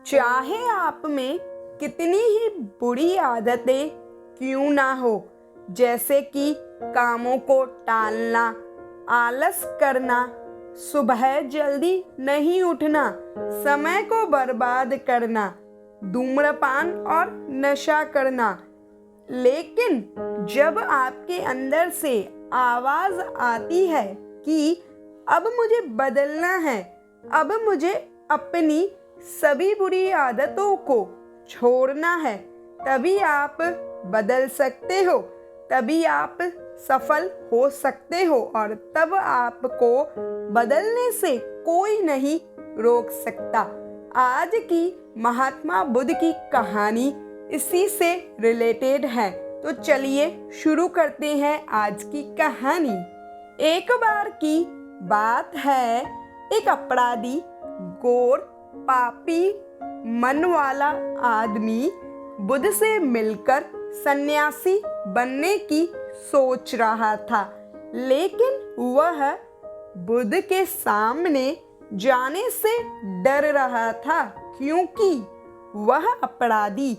चाहे आप में कितनी ही बुरी आदतें क्यों ना हो, जैसे कि कामों को टालना, आलस करना, सुबह जल्दी नहीं उठना, समय को बर्बाद करना, धूम्रपान और नशा करना। लेकिन जब आपके अंदर से आवाज आती है कि अब मुझे बदलना है, अब मुझे अपनी सभी बुरी आदतों को छोड़ना है, तभी आप बदल सकते हो, तभी आप सफल हो सकते हो और तब आपको बदलने से कोई नहीं रोक सकता। आज की महात्मा बुद्ध की कहानी इसी से रिलेटेड है, तो चलिए शुरू करते हैं आज की कहानी। एक बार की बात है, एक अपराधी, गोर, पापी मन वाला आदमी बुद्ध से मिलकर सन्यासी बनने की सोच रहा था, लेकिन वह बुद्ध के सामने जाने से डर रहा था, क्योंकि वह अपराधी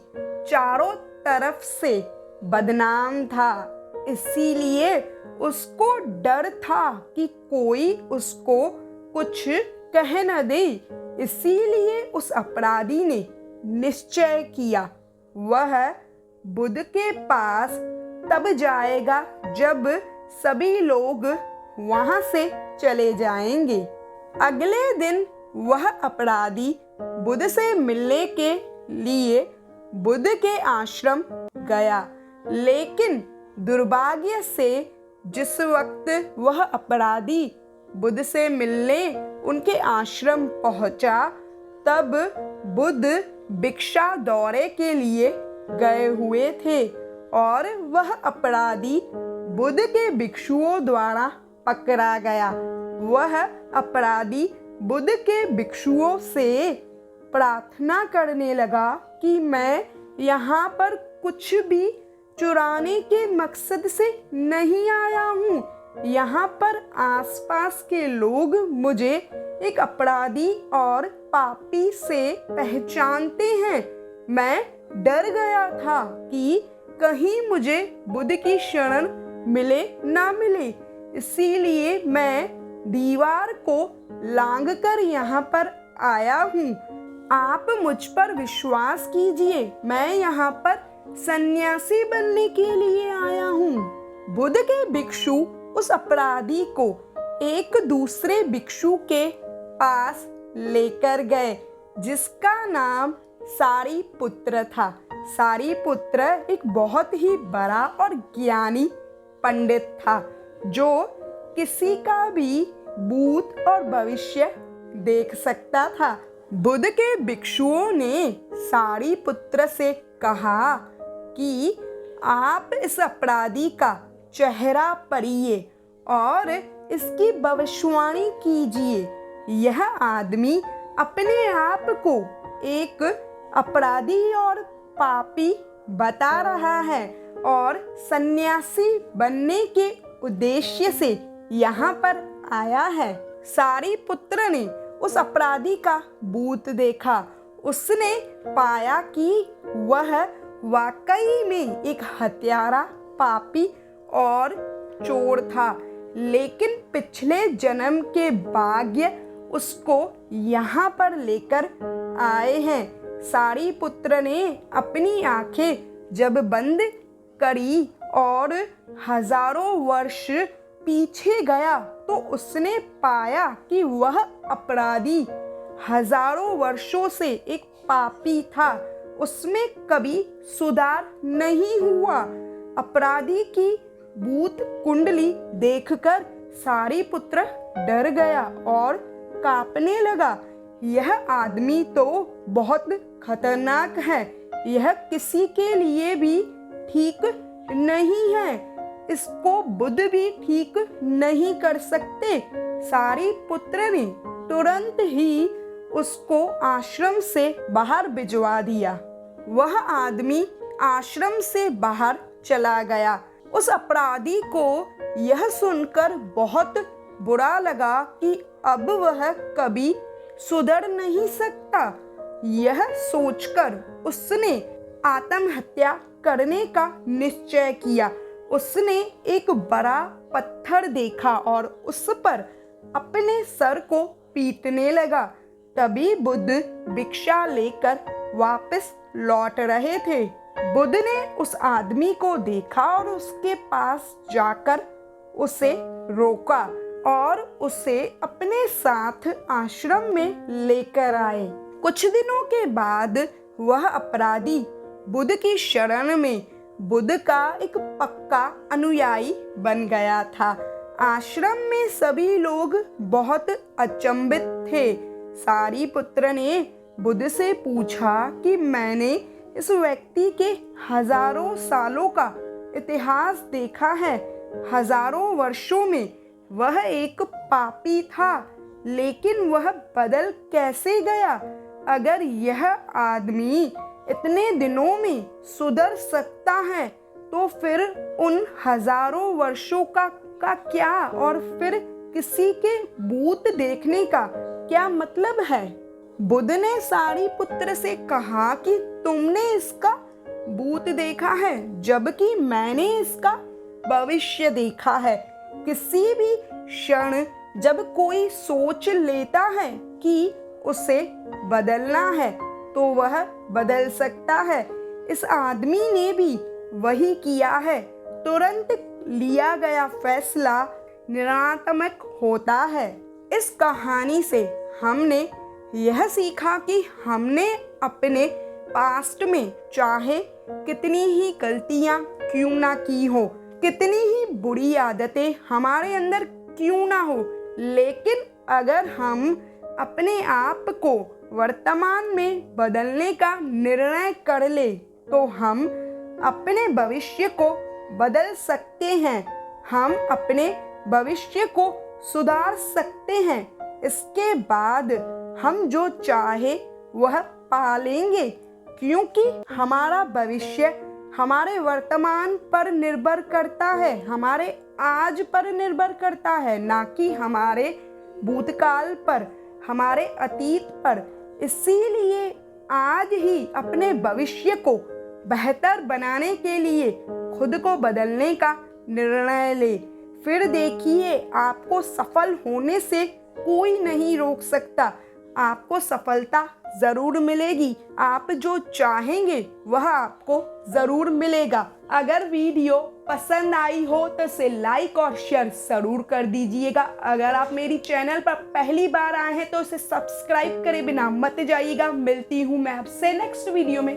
चारों तरफ से बदनाम था। इसीलिए उसको डर था कि कोई उसको कुछ कह न दे। इसीलिए उस अपराधी ने निश्चय किया, वह बुद्ध के पास तब जाएगा जब सभी लोग वहां से चले जाएंगे। अगले दिन वह अपराधी बुद्ध से मिलने के लिए बुद्ध के आश्रम गया, लेकिन दुर्भाग्य से जिस वक्त वह अपराधी बुद्ध से मिलने उनके आश्रम पहुंचा, तब बुद्ध भिक्षा दौरे के लिए गए हुए थे और वह अपराधी बुद्ध के भिक्षुओं द्वारा पकड़ा गया। वह अपराधी बुद्ध के भिक्षुओं से प्रार्थना करने लगा कि मैं यहाँ पर कुछ भी चुराने के मकसद से नहीं आया हूँ। यहाँ पर आसपास के लोग मुझे एक अपराधी और पापी से पहचानते हैं। मैं डर गया था कि कहीं मुझे बुद्ध की शरण मिले ना मिले, इसीलिए मैं दीवार को लांघकर यहाँ पर आया हूँ। आप मुझ पर विश्वास कीजिए, मैं यहाँ पर सन्यासी बनने के लिए आया हूँ। बुद्ध के भिक्षु उस अपराधी को एक दूसरे भिक्षु के पास लेकर गए, जिसका नाम सारिपुत्र था। सारिपुत्र एक बहुत ही बड़ा और ज्ञानी पंडित था, जो किसी का भी भूत और भविष्य देख सकता था। बुद्ध के भिक्षुओं ने सारिपुत्र से कहा कि आप इस अपराधी का चेहरा पढ़िए और इसकी भविष्यवाणी कीजिए। यह आदमी अपने आप को एक अपराधी और पापी बता रहा है और सन्यासी बनने के उद्देश्य से यहाँ पर आया है। सारिपुत्र ने उस अपराधी का भूत देखा। उसने पाया कि वह वाकई में एक हत्यारा, पापी और चोर था, लेकिन पिछले जन्म के भाग्य उसको यहाँ पर लेकर आए हैं। सारिपुत्र ने अपनी आंखें जब बंद करी और हजारों वर्ष पीछे गया, तो उसने पाया कि वह अपराधी हजारों वर्षों से एक पापी था। उसमें कभी सुधार नहीं हुआ। अपराधी की भूत कुंडली देखकर सारिपुत्र डर गया और कांपने लगा। यह आदमी तो बहुत खतरनाक है, यह किसी के लिए भी ठीक नहीं है, इसको बुद्ध भी ठीक नहीं कर सकते। सारिपुत्र ने तुरंत ही उसको आश्रम से बाहर भिजवा दिया। वह आदमी आश्रम से बाहर चला गया। उस अपराधी को यह सुनकर बहुत बुरा लगा कि अब वह कभी सुधर नहीं सकता। यह सोचकर उसने आत्महत्या करने का निश्चय किया। उसने एक बड़ा पत्थर देखा और उस पर अपने सर को पीटने लगा। तभी बुद्ध भिक्षा लेकर वापस लौट रहे थे। बुद्ध ने उस आदमी को देखा और उसके पास जाकर उसे रोका और उसे अपने साथ आश्रम में लेकर आए। कुछ दिनों के बाद वह अपराधी बुद्ध की शरण में बुद्ध का एक पक्का अनुयायी बन गया था। आश्रम में सभी लोग बहुत अचंभित थे। सारिपुत्र ने बुद्ध से पूछा कि मैंने इस व्यक्ति के हजारों सालों का इतिहास देखा है। हजारों वर्षों में वह एक पापी था, लेकिन वह बदल कैसे गया? अगर यह आदमी इतने दिनों में सुधर सकता है तो फिर उन हजारों वर्षों का क्या और फिर किसी के भूत देखने का क्या मतलब है? बुद्ध ने सारिपुत्र से कहा कि तुमने इसका भूत देखा है, जबकि मैंने इसका भविष्य देखा है। किसी भी क्षण जब कोई सोच लेता है कि उसे बदलना है तो वह बदल सकता है। इस आदमी ने भी वही किया है। तुरंत लिया गया फैसला निरात्मक होता है। इस कहानी से हमने यह सीखा कि हमने अपने पास्ट में चाहे कितनी ही गलतियां क्यों ना की हो, कितनी ही बुरी आदतें हमारे अंदर क्यों ना हो, लेकिन अगर हम अपने आप को वर्तमान में बदलने का निर्णय कर ले तो हम अपने भविष्य को बदल सकते हैं। हम अपने भविष्य को सुधार सकते हैं। इसके बाद हम जो चाहे वह पा लेंगे, क्योंकि हमारा भविष्य हमारे वर्तमान पर निर्भर करता है, हमारे आज पर निर्भर करता है, ना कि हमारे भूतकाल पर, हमारे अतीत पर। इसीलिए आज ही अपने भविष्य को बेहतर बनाने के लिए खुद को बदलने का निर्णय ले। फिर देखिए, आपको सफल होने से कोई नहीं रोक सकता। आपको सफलता जरूर मिलेगी। आप जो चाहेंगे वह आपको जरूर मिलेगा। अगर वीडियो पसंद आई हो तो इसे लाइक और शेयर जरूर कर दीजिएगा। अगर आप मेरी चैनल पर पहली बार आए हैं तो इसे सब्सक्राइब करे बिना मत जाइएगा। मिलती हूँ मैं आपसे नेक्स्ट वीडियो में।